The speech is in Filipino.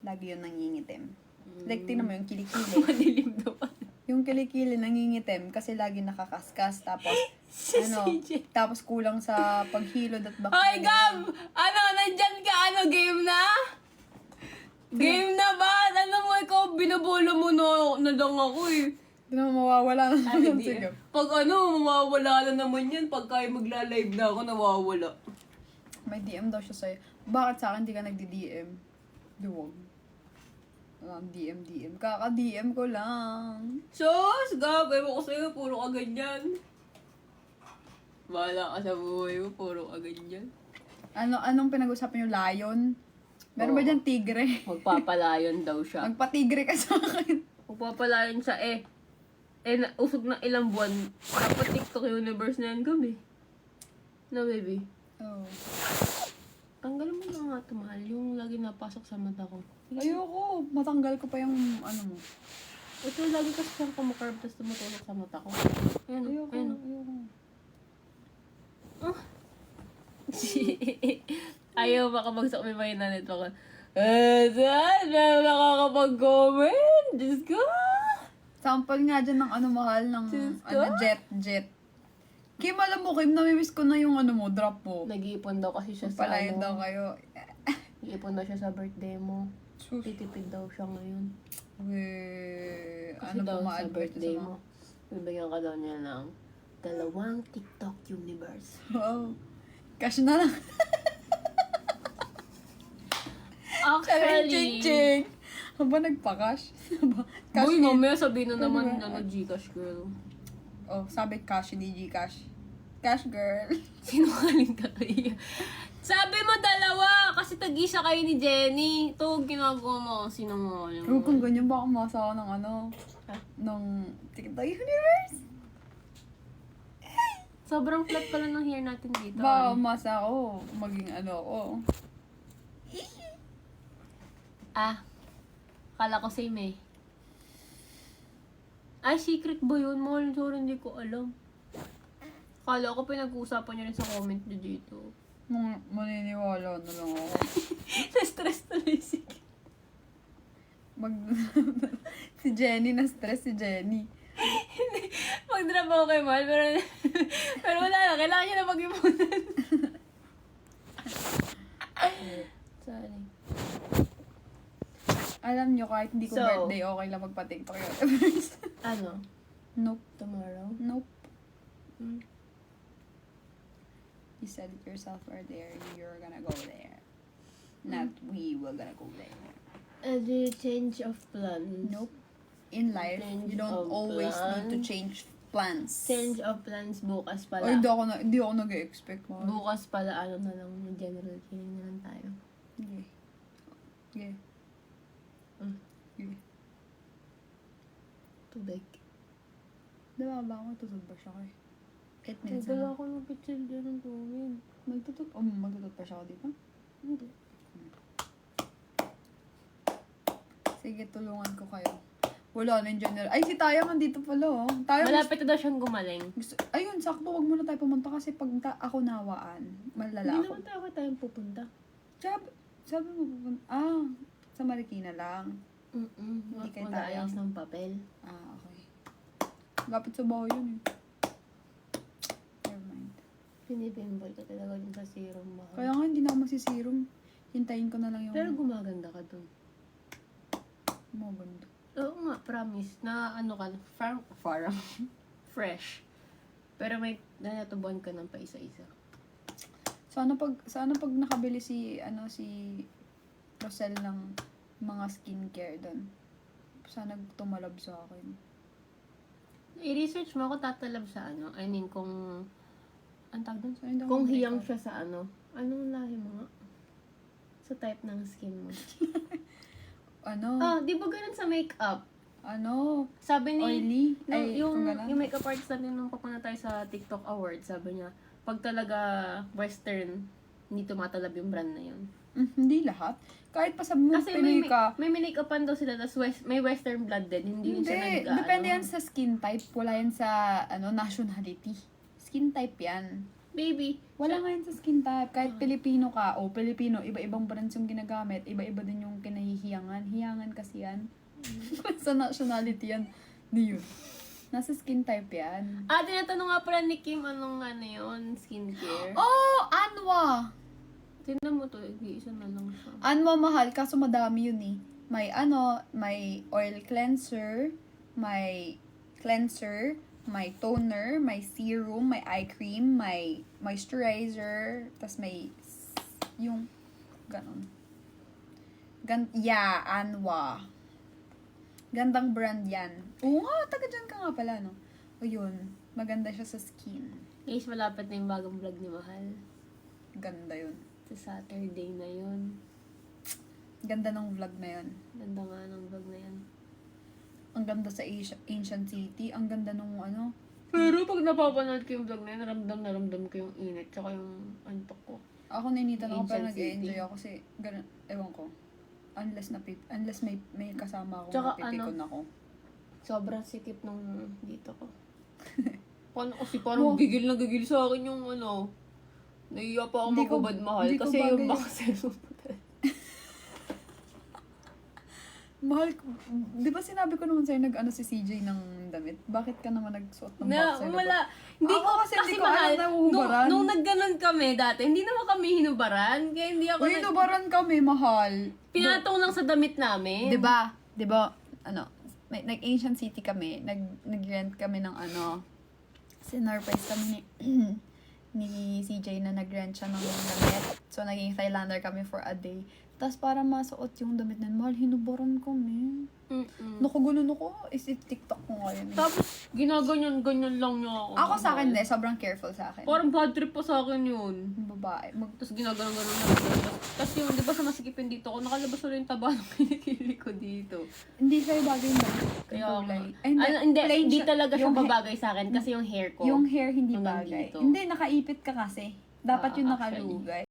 Lagi yun nangingitim. Like, tingnan mo yung kilikili. Madilim naman. Yung kilikili nangingitim kasi lagi nakakaskas. Tapos, CJ. tapos kulang sa paghilod at bakit. Hoy, Gab! Ano, nandyan ka? Ano, game na? Game na ba? Ano mo, ikaw, binabolo mo na lang ako eh. Hindi naman mawawala na Ay, naman hindi. sige. Pag ano, mawawala na naman yan. Pagka magla-live na ako, nawawala. May DM daw siya sa'yo. Bakit sa akin di ka nagdi-DM? Duwag. DM. Kaka-DM ko lang. Sus, Gab, ewan ko sa'yo, puro ka ganyan. Bahala ka sa buhay mo, puro ka ganyan. Anong pinag-usapan yung lion? Meron ba Oo. dyan tigre? Magpapalayon daw siya. Magpa-tigre ka sa akin. Magpapalayon siya usog na ilang buwan. Dapat TikTok universe na yan, Gab eh. No, baby. Oh. Tanggalin mo na nga ito, mahal. Yung lagi napasok sa mata ko. Ayoko. Matanggal ko pa yung ano mo. Ito, lagi kasi siyang kumukarb tapos tumutulog sa mata ko. Ayan, Ayoko. ayan. Ayoko. Ayaw makabagsak may mainanit ako. Saan? Meron nakakapag-comment? Diyos ko! Sample nga dyan ng ano mahal ng Diyos ko. jet. Kim, alam mo, Kim, namimiss ko na yung ano mo, drop mo. Nag-iipon daw kasi siya sa Palayan daw kayo. Nag-iipon daw siya sa birthday mo. Sus. Titipid daw siya ngayon. Ano Kasi daw ba sa ma-advert birthday sa mo. Bibigyan ka daw niya ng 2 TikTok universe. Wow. Cash na lang. Actually, Ching. Haba nagpa-cash? Cash boy, ni- mamaya sabihin na naman Ano ba? Gcash girl. Oh, sabi cash, hindi Gcash. Cash girl. Sinungaling ka kaya. Sabi mo 2, kasi tag-isa kayo ni Jenny. Ito, ginagawa mo kung sinungaling. Pero kung ganyan, baka umasa ako ng ano, Ah. ng TikTok Universe. Sobrang flat pala ng hair natin dito. Baka umasa ako, maging ano ako. Kala ko same eh. Ay, secret ba yun? Mahal, sorry, hindi ko alam. Kala ko pinag-uusapan niyo rin sa comment niyo dito. Maniniwala na lang ako. Na-stress tuloy si Si Jenny, na-stress si Jenny. Mag-drop ako kay Mahal, pero wala na. Kailangan niya na mag-ipunan. Sorry. Alam nyo, kahit hindi ko So, birthday, okay lang magpa-TikTok Universe. Ano? Nope. Tomorrow? Nope. Hmm. You said it yourself earlier, you're gonna go there. Not we will gonna go there. The change of plans. Nope. In life, Change you don't of always need to plans. change plans. Change of plans bukas pala. Ay, hindi ako nag-expect mo. Bukas pala, ano na lang, general cleaning na lang tayo. Okay. Okay. Mm. Okay. Tubig. Diba ba ako tututbrush ako eh? 8 minutes Wala na. ako ng picture dyan ng tubig. Magtututbrush ako dito? Hindi. Sige, tulungan ko kayo. Wala na in general. Ay, si Taya andito pala oh. Taya, Malapit na daw siyang gumaling. ayun, sakto, wag muna tayo pumunta kasi pag ako nawaan, malala Hindi ako. naman tayo tayong pupunta. Sabi mo pupunta, sa Marikina lang. Hindi kayo tayo. Mag-aayos ng papel. Okay. Lapit sa bahay yun eh. Never mind. Pinipimple ka talaga dun sa serum mo. Kaya nga, hindi na ako magsisirum. Hintayin ko na lang yung Pero gumaganda ka dun. maganda. Oo nga, promise. Na ano ka, farm. Fresh. Pero may nanatubuan ka ng paisa-isa. Sana pag nakabili si Rosel ng mga skincare doon. Sana tumalab sa akin. I-research mo ako tatalab sa ano. I mean, kung... Ang tawag dun? So, hindi ako Kung mag-makeup. hiyang siya sa ano. Anong lahi mo nga? Sa type ng skin mo. Di ba ganun sa makeup? Sabi ni... Oily? yung kung ganun. makeup artist natin nung papunta tayo sa TikTok Awards, sabi niya, pag talaga western, hindi tumatalab yung brand na yun. Hindi lahat. Kahit pa sabi mo, Kasi Pinoy ka. may make-upan daw sila, tapos may western blood din. Hindi yun siya Depende yan sa skin type. Wala yan sa nationality. Skin type yan. Baby. Wala nga yun sa skin type. Kahit Pilipino ka, o Pilipino, iba-ibang brands yung ginagamit, iba-iba din yung kinahihiyangan. Hiyangan kasi yan. Sa nationality yan. Di yun. Nasa skin type yan. Tinatanong nga pala ni Kim anong ano yun, skincare. Oh! Anwa! Tingnan mo to, isa na lang siya. Anwa mahal, kaso madami yun eh. May oil cleanser, may toner, may serum, may eye cream, may moisturizer, tas may yung ganon. Anwa. Gandang brand yan. Oo nga, taga dyan ka nga pala, no? O yun, maganda siya sa skin. Guys, malapit na yung bagong vlog ni Mahal. Ganda yun. Sa Saturday na yun. Ganda ng vlog na yun. Ganda nga ng vlog na yan. Ang ganda sa Ancient City. Ang ganda nung ano. Pero pag napapanood ko yung vlog na yun, naramdam ko yung init, tsaka yung antok ko. Ako nainitan ako pero Ancient City. nag-enjoy ako kasi ganun, ewan ko. Unless may kasama ako, Tsaka mapipikon ako. Sobrang sikip nung dito ko. Paano kasi parang gigil na gigil sa akin yung ano. Naiiya pa ako Hindi ko- magubad, Mahal. hindi ko Kasi yung bagay. boxer mo. Mahal ko. Di ba sinabi ko naman sa'yo nag-ano si CJ ng damit? Bakit ka naman nagsuot ng boxer? Wala. Hindi Ako ko, kasi hindi ko Mahal, alam na huhubaran. nung nagganon kami dati, hindi naman kami hinubaran. Kaya hindi ako Uy, lubaran kami, mahal. pinatong lang sa damit namin. Di ba, ano, nag-Ancient City kami, nag-rent kami ng ano, sinurprise kami ni CJ na nag-rent siya ng damit. So, naging Thailander kami for a day. Tapos, para masuot yung damit na, mahal, hinubaran kami. Nakugunan ako. Is-tiktok ko ngayon. Tapos, ginaganyan-ganyan lang niya ako. Ako sa akin, Mahal. sobrang careful sa akin. Parang bad trip pa sa akin yun. Yung babae. Tapos ginaganon-ganon na. Tapos yung, di ba sa masikipin dito ako, nakalabas ulit yung taba ng kinikili ko dito. Hindi sa'yo bagay yung damit. Kaya Yung nga. kulay. Hindi, plain hindi siya. talaga siya Yung babagay sa akin kasi yung hair ko. Yung hair hindi Hanggang bagay. dito. Hindi, nakaipit ka kasi. Dapat yung Actually. nakalugay.